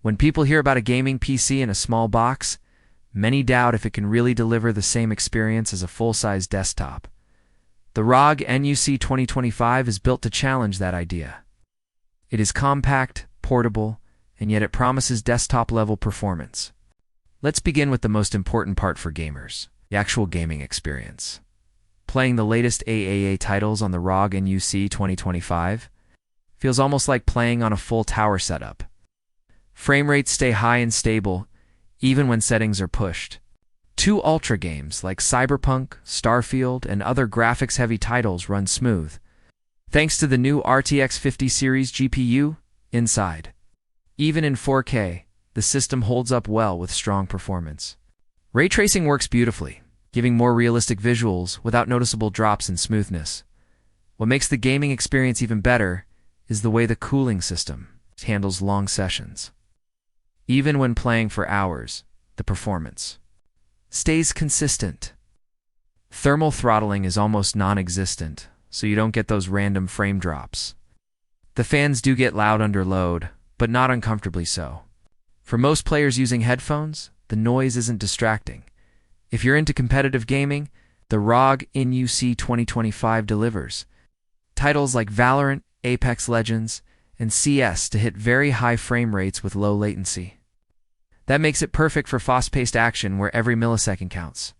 When people hear about a gaming PC in a small box, many doubt if it can really deliver the same experience as a full-size desktop. The ROG NUC 2025 is built to challenge that idea. It is compact, portable, and yet it promises desktop-level performance. Let's begin with the most important part for gamers, the actual gaming experience. Playing the latest AAA titles on the ROG NUC 2025 feels almost like playing on a full tower setup. Frame rates stay high and stable, even when settings are pushed. Two ultra games like Cyberpunk, Starfield, and other graphics-heavy titles run smooth, thanks to the new RTX 50 series GPU inside. Even in 4K, the system holds up well with strong performance. Ray tracing works beautifully, giving more realistic visuals without noticeable drops in smoothness. What makes the gaming experience even better is the way the cooling system handles long sessions. Even when playing for hours, the performance stays consistent. Thermal throttling is almost non-existent, so you don't get those random frame drops. The fans do get loud under load, but not uncomfortably so. For most players using headphones, the noise isn't distracting. If you're into competitive gaming, the ROG NUC 2025 delivers. Titles like Valorant, Apex Legends, and CS to hit very high frame rates with low latency. That makes it perfect for fast-paced action where every millisecond counts.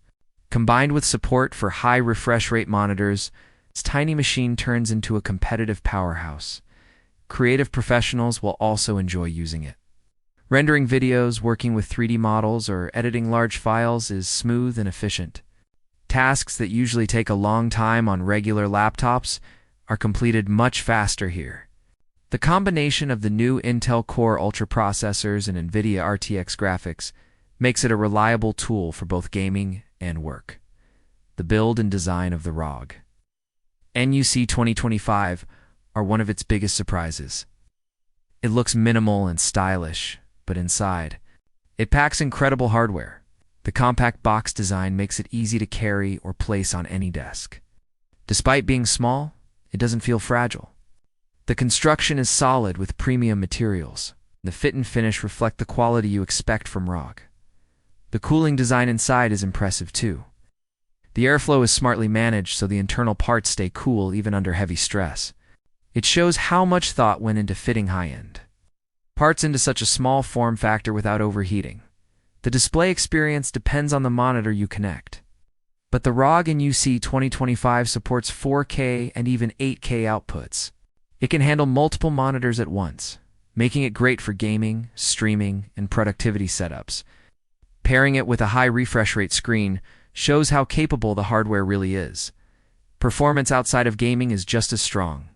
Combined with support for high refresh rate monitors, this tiny machine turns into a competitive powerhouse. Creative professionals will also enjoy using it. Rendering videos, working with 3D models, or editing large files is smooth and efficient. Tasks that usually take a long time on regular laptops are completed much faster here. The combination of the new Intel Core Ultra processors and NVIDIA RTX graphics makes it a reliable tool for both gaming and work. The build and design of the ROG NUC 2025 are one of its biggest surprises. It looks minimal and stylish, but inside, it packs incredible hardware. The compact box design makes it easy to carry or place on any desk. Despite being small, it doesn't feel fragile. The construction is solid with premium materials. The fit and finish reflect the quality you expect from ROG. The cooling design inside is impressive too. The airflow is smartly managed so the internal parts stay cool even under heavy stress. It shows how much thought went into fitting high-end parts into such a small form factor without overheating. The display experience depends on the monitor you connect. But the ROG NUC 2025 supports 4K and even 8K outputs. It can handle multiple monitors at once, making it great for gaming, streaming, and productivity setups. Pairing it with a high refresh rate screen shows how capable the hardware really is. Performance outside of gaming is just as strong.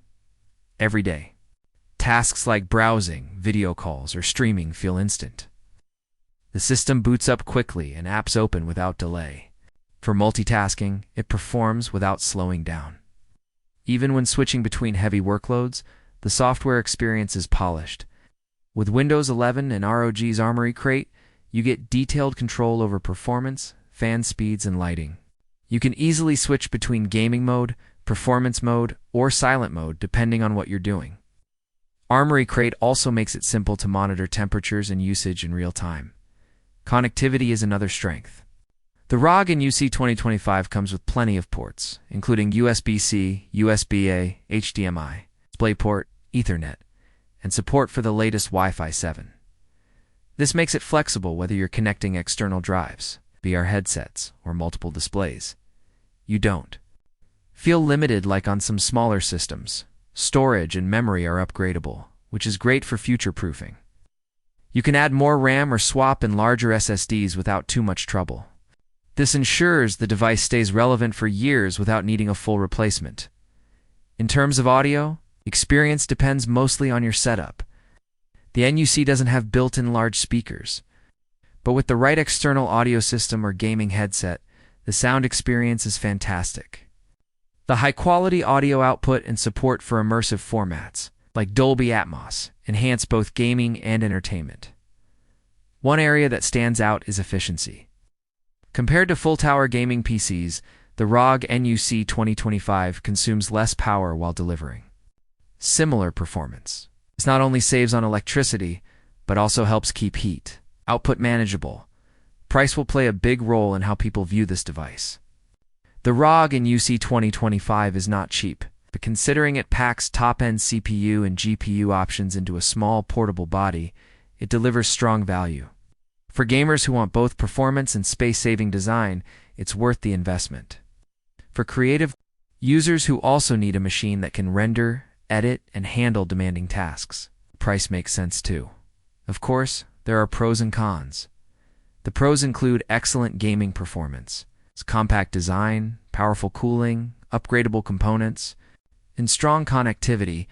Every day, tasks like browsing, video calls, or streaming feel instant. The system boots up quickly and apps open without delay. For multitasking, it performs without slowing down. Even when switching between heavy workloads, the software experience is polished. With Windows 11 and ROG's Armoury Crate, you get detailed control over performance, fan speeds, and lighting. You can easily switch between gaming mode, performance mode, or silent mode depending on what you're doing. Armoury Crate also makes it simple to monitor temperatures and usage in real time. Connectivity is another strength. The ROG NUC 2025 comes with plenty of ports, including USB-C, USB-A, HDMI, DisplayPort, Ethernet, and support for the latest Wi-Fi 7. This makes it flexible whether you're connecting external drives, VR headsets, or multiple displays. You don't feel limited like on some smaller systems. Storage and memory are upgradable, which is great for future-proofing. You can add more RAM or swap in larger SSDs without too much trouble. This ensures the device stays relevant for years without needing a full replacement. In terms of audio, experience depends mostly on your setup. The NUC doesn't have built-in large speakers, but with the right external audio system or gaming headset, the sound experience is fantastic. The high-quality audio output and support for immersive formats, like Dolby Atmos, enhance both gaming and entertainment. One area that stands out is efficiency. Compared to full-tower gaming PCs, the ROG NUC 2025 consumes less power while delivering similar performance. This not only saves on electricity, but also helps keep heat output manageable. Price will play a big role in how people view this device. The ROG NUC 2025 is not cheap, but considering it packs top-end CPU and GPU options into a small, portable body, it delivers strong value. For gamers who want both performance and space-saving design, it's worth the investment. For creative users who also need a machine that can render, edit, and handle demanding tasks, price makes sense too. Of course, there are pros and cons. The pros include excellent gaming performance, its compact design, powerful cooling, upgradable components, and strong connectivity.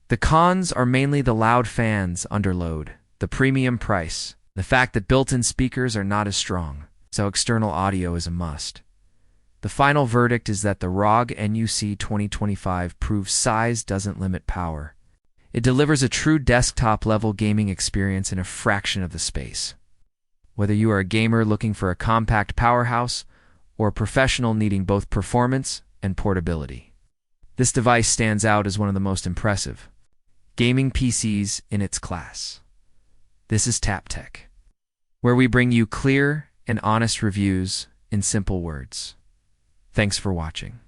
The cons are mainly the loud fans under load, the premium price, the fact that built-in speakers are not as strong, so external audio is a must. The final verdict is that the ROG NUC 2025 proves size doesn't limit power. It delivers a true desktop-level gaming experience in a fraction of the space. Whether you are a gamer looking for a compact powerhouse or a professional needing both performance and portability, this device stands out as one of the most impressive gaming PCs in its class. This is Tap Tech, where we bring you clear and honest reviews in simple words. Thanks for watching.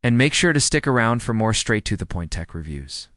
And make sure to stick around for more straight-to-the-point tech reviews.